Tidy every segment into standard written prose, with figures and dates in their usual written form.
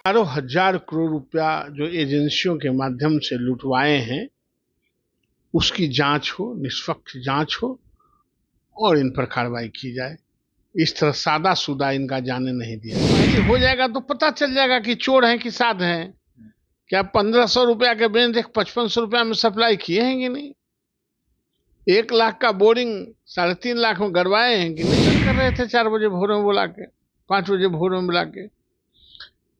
हजारों हजार करोड़ रुपया जो एजेंसियों के माध्यम से लुटवाए हैं, उसकी जांच हो, निष्पक्ष जांच हो और इन पर कार्रवाई की जाए। इस तरह सादा सुदा इनका जाने नहीं दिया हो जाएगा तो पता चल जाएगा कि चोर हैं कि साध हैं। क्या 1500 रुपया के बेंच 5500 रुपया में सप्लाई किए हैं कि नहीं? 1 लाख का बोरिंग 3.5 लाख में गड़वाए हैं कि नहीं? कर रहे थे 4 बजे भोर में बुला के, 5 बजे भोर में बुला के।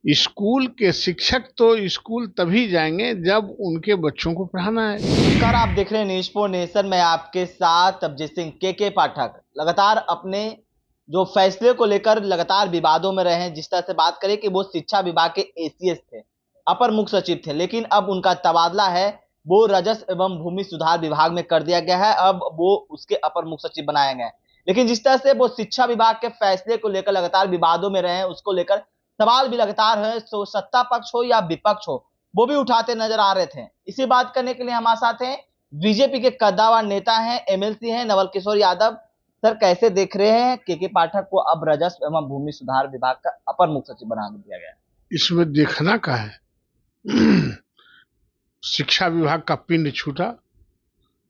स्कूल के शिक्षक तो स्कूल तभी जाएंगे जब उनके बच्चों को पढ़ाना है। नमस्कार, आप देख रहे हैं न्यूज़ फॉर नेशन में आपके साथ अभिजीत सिंह। के पाठक लगातार अपने जो फैसले को लेकर लगातार विवादों में रहे हैं। जिस तरह से बात करें कि वो शिक्षा विभाग के एसीएस थे, अपर मुख्य सचिव थे, लेकिन अब उनका तबादला है वो राजस्व एवं भूमि सुधार विभाग में कर दिया गया है। अब वो उसके अपर मुख्य सचिव बनाए गए। लेकिन जिस तरह से वो शिक्षा विभाग के फैसले को लेकर लगातार विवादों में रहे हैं, उसको लेकर सवाल भी लगातार है, तो सत्ता पक्ष हो या विपक्ष हो, वो भी उठाते नजर आ रहे थे। इसी बात करने के लिए हमारे साथ हैं बीजेपी के कद्दावर नेता हैं, एमएलसी हैं नवल किशोर यादव। सर, कैसे देख रहे हैं के पाठक को अब राजस्व एवं भूमि सुधार विभाग का अपर मुख्य सचिव बना दिया गया? इसमें देखना का है शिक्षा विभाग का पिंड छूटा।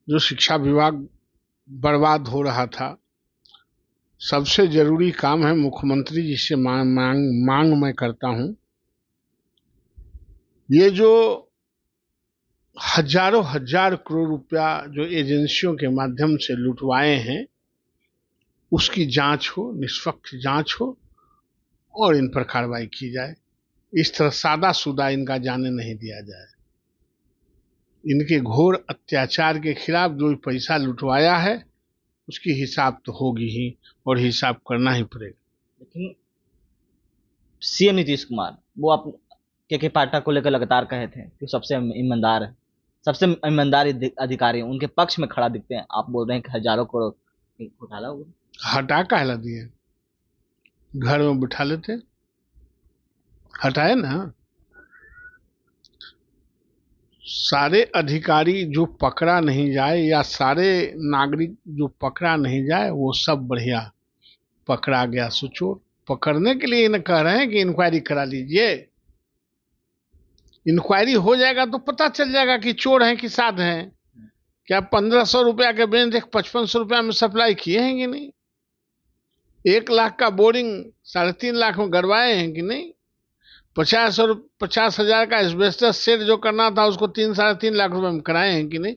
जो शिक्षा विभाग बर्बाद हो रहा था, सबसे जरूरी काम है मुख्यमंत्री जी से मांग मैं करता हूं, ये जो हजारों हजार करोड़ रुपया जो एजेंसियों के माध्यम से लुटवाए हैं, उसकी जांच हो, निष्पक्ष जांच हो और इन पर कार्रवाई की जाए। इस तरह सादा सुदा इनका जाने नहीं दिया जाए। इनके घोर अत्याचार के खिलाफ जो पैसा लुटवाया है उसकी हिसाब तो होगी ही, और हिसाब करना ही पड़ेगा। लेकिन सीएम नीतीश कुमार वो आप के पाठक को लेकर लगातार कहे थे कि सबसे ईमानदार है, सबसे ईमानदार अधिकारी उनके पक्ष में खड़ा दिखते हैं। आप बोल रहे हैं कि हजारों करोड़ घोटाला हुआ। हटा कहला दिए, घर में बिठा लेते, हटाए ना। सारे अधिकारी जो पकड़ा नहीं जाए या सारे नागरिक जो पकड़ा नहीं जाए, वो सब बढ़िया पकड़ा गया सो चोर। पकड़ने के लिए इन्हें कह रहे हैं कि इंक्वायरी करा लीजिए। इंक्वायरी हो जाएगा तो पता चल जाएगा कि चोर हैं कि साध हैं। क्या 1500 रुपया के बेंच 5500 रुपया में सप्लाई किए हैं कि नहीं? 1 लाख का बोरिंग 3.5 लाख में गड़वाए हैं कि नहीं? 50,000 का एस्बेस्टस सेट जो करना था उसको 3-3.5 लाख रुपए में कराए हैं कि नहीं?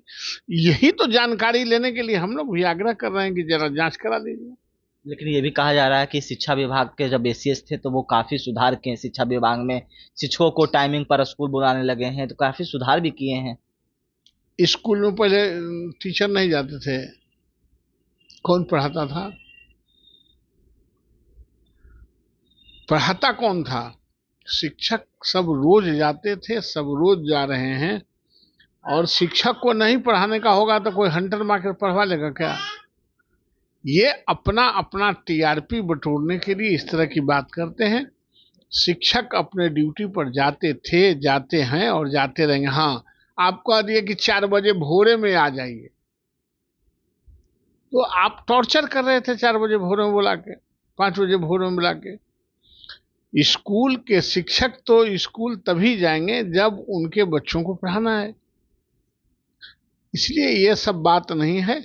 यही तो जानकारी लेने के लिए हम लोग भी आग्रह कर रहे हैं कि जरा जांच करा लीजिए। लेकिन ये भी कहा जा रहा है कि शिक्षा विभाग के जब एसीएस थे तो वो काफी सुधार किए शिक्षा विभाग में। शिक्षकों को टाइमिंग पर स्कूल बुलाने लगे हैं, तो काफी सुधार भी किए हैं। स्कूल में पहले टीचर नहीं जाते थे, कौन पढ़ाता था? पढ़ाता कौन था? शिक्षक सब रोज जाते थे, सब रोज जा रहे हैं। और शिक्षक को नहीं पढ़ाने का होगा तो कोई हंटर मार पढ़वा लेगा क्या? ये अपना अपना टीआरपी बटोरने के लिए इस तरह की बात करते हैं। शिक्षक अपने ड्यूटी पर जाते थे, जाते हैं और जाते रहेंगे। हाँ, आप कह दिए कि 4 बजे भोरे में आ जाइए, तो आप टॉर्चर कर रहे थे 4 बजे भोर में बुला के, 5 बजे भोर में बुला के। स्कूल के शिक्षक तो स्कूल तभी जाएंगे जब उनके बच्चों को पढ़ाना है। इसलिए ये सब बात नहीं है।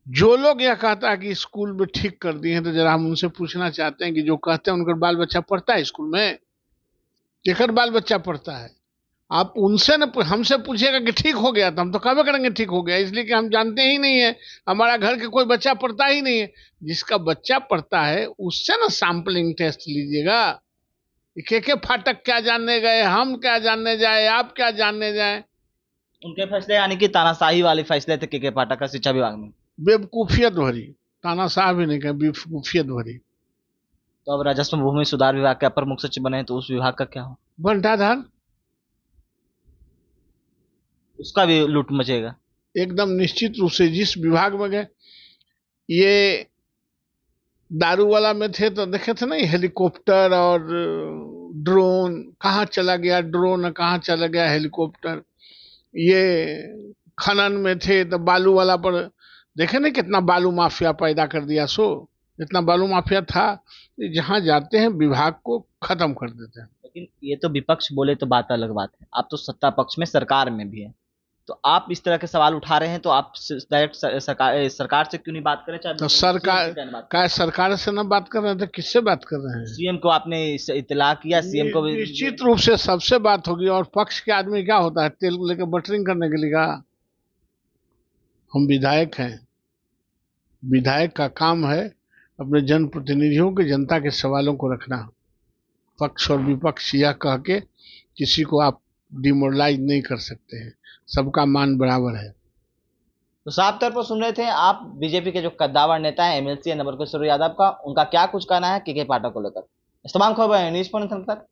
जो लोग यह कहता है कि स्कूल में ठीक कर दिए हैं, तो जरा हम उनसे पूछना चाहते हैं कि जो कहते हैं उनका बाल बच्चा पढ़ता है स्कूल में? केकर बाल बच्चा पढ़ता है? आप उनसे न हमसे पूछिएगा कि ठीक हो गया, तो हम तो कहबे करेंगे ठीक हो गया, इसलिए कि हम जानते ही नहीं है, हमारा घर के कोई बच्चा पढ़ता ही नहीं है। जिसका बच्चा पढ़ता है उससे ना सैंपलिंग टेस्ट लीजिएगा। के फाटक क्या जानने गए, हम क्या जानने जाए, आप क्या जानने जाए? उनके फैसले यानी कि तानाशाही वाले फैसले थे के पाठक का शिक्षा विभाग में। बेवकूफियत भरी, तानाशाह भी नहीं कहे, बेवकूफियत भरी। तो अब राजस्व भूमि सुधार विभाग के अपर मुख्य सचिव बने, तो उस विभाग का क्या हो? बंटाधार, उसका भी लूट मचेगा एकदम निश्चित रूप से। जिस विभाग में गए, ये दारू वाला में थे तो देखे थे ना, हेलीकॉप्टर और ड्रोन कहाँ चला गया, ड्रोन कहाँ चला गया, हेलीकॉप्टर। ये खनन में थे तो बालू वाला पर देखे ना कितना बालू माफिया पैदा कर दिया। सो इतना बालू माफिया था, जहां जाते हैं विभाग को खत्म कर देते हैं। लेकिन ये तो विपक्ष बोले तो बात अलग बात है, आप तो सत्ता पक्ष में सरकार में भी है, तो आप इस तरह के सवाल उठा रहे हैं, तो आप डायरेक्ट सरकार से क्यों नहीं बात करें, चाहे तो सीएम सरकार से क्यों नहीं बात का सरकार से ना बात कर रहे थे, किससे बात कर रहे करें? हैं? सीएम को आपने इतला किया, सीएम को भी निश्चित रूप से सबसे बात होगी। और पक्ष के आदमी क्या होता है, तेल लेके बटरिंग करने के लिए कहा? हम विधायक हैं, विधायक का काम है अपने जनप्रतिनिधियों के, जनता के सवालों को रखना। पक्ष और विपक्ष यह कह के किसी को आप डिमोरलाइज नहीं कर सकते हैं, सबका मान बराबर है। तो साफ तौर पर सुन रहे थे आप बीजेपी के जो कद्दावर नेता है एमएलसी नवल किशोर यादव का, उनका क्या कुछ कहना है के पाठक को लेकर। इस तमाम खबर न्यूज़ पॉइंट तक।